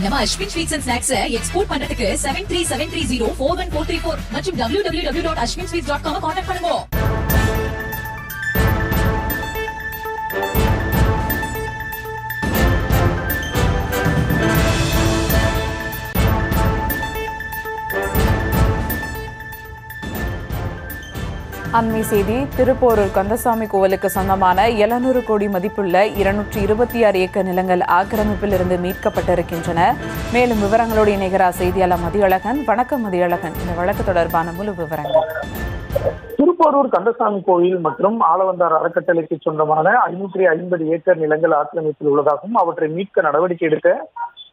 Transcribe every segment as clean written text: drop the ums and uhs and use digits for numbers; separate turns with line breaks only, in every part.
நம்ம Ashwin sweets and snacks export பண்றதுக்கு 7373041434 மற்றும் www.ashwinsweets.com கான்டாக்ட் பண்ணுங்க.
அண்மை செய்தி. திருப்போரூர் கந்தசாமி கோவிலுக்கு சொந்தமான 700 கோடி மதிப்புள்ள 226 ஏக்கர் நிலங்கள் ஆக்கிரமிப்பில் இருந்து மீட்கப்பட்டிருக்கின்றன. மேலும் விவரங்களோடு இணைகிறார் செய்தியாளர் மதியழகன். வணக்கம் மதியழகன், இந்த வழக்கு தொடர்பான முழு விவரங்கள்.
திருப்போரூர் கந்தசாமி கோயில் மற்றும் ஆளவந்தார் அறக்கட்டளைக்கு சொந்தமான 550 ஏக்கர் நிலங்கள் ஆக்கிரமிப்பில் உள்ளதாகவும் அவற்றை மீட்க நடவடிக்கை எடுக்க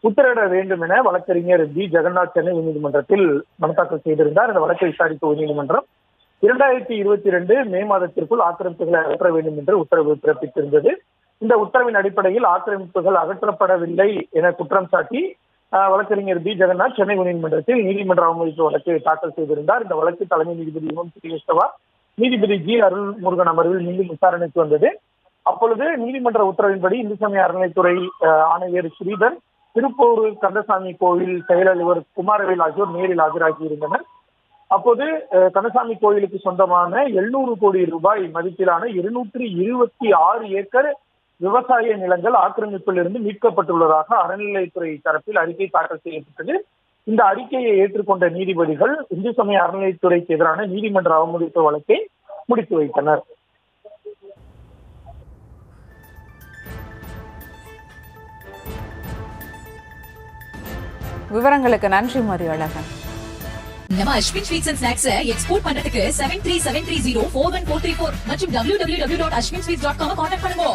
உத்தரவிட வேண்டும் என வழக்கறிஞர் பி ஜெகநாத் சென்னை உயர்நீதிமன்றத்தில் மனு தாக்கல் செய்திருந்தார். இந்த வழக்கை விசாரித்த உயர்நீதிமன்றம் 2022 மே மாதத்திற்குள் ஆக்கிரமிப்புகளை அகற்ற வேண்டும் என்று உத்தரவு பிறப்பித்திருந்தது. இந்த உத்தரவின் அடிப்படையில் ஆக்கிரமிப்புகள் அகற்றப்படவில்லை என குற்றம் சாட்டி வழக்கறிஞர் பி ஜெகநாத் சென்னை உயர்நீதிமன்றத்தில் நீதிமன்ற அவமதிப்பு வழக்கு தாக்கல் செய்திருந்தார். இந்த வழக்கு தலைமை நீதிபதி நீதிபதி ஜி அருள்முருகன் அமர்வில் மீண்டும் விசாரணைக்கு வந்தது. அப்பொழுது நீதிமன்ற உத்தரவின்படி இந்து சமய அறநிலைத்துறை ஆணையர் ஸ்ரீதர், திருப்போரூர் கந்தசாமி கோவில் செயல் அலுவலர் குமாரவேல் ஆகியோர் நேரில் ஆஜராகியிருந்தனர். அப்போது கந்தசாமி கோயிலுக்கு சொந்தமான 700 கோடி ரூபாய் மதிப்பிலான 226 ஏக்கர் விவசாய நிலங்கள் ஆக்கிரமிப்பில் இருந்து மீட்கப்பட்டுள்ளதாக அறநிலையத்துறை தரப்பில் அறிக்கை தாக்கல் செய்யப்பட்டது. இந்த அறிக்கையை ஏற்றுக்கொண்ட நீதிபதிகள் இந்து சமய அறநிலையத்துறைக்கு எதிரான நீதிமன்ற அவமதிப்பு வழக்கை முடித்து வைத்தனர்.
விவரங்களுக்கு நன்றி மதியழகன்.
நம்ம Ashwin sweets and snacks export பண்றதுக்கு 7373041434 மற்றும் www.ashwinsweets.com கான்டாக்ட் பண்ணுங்க.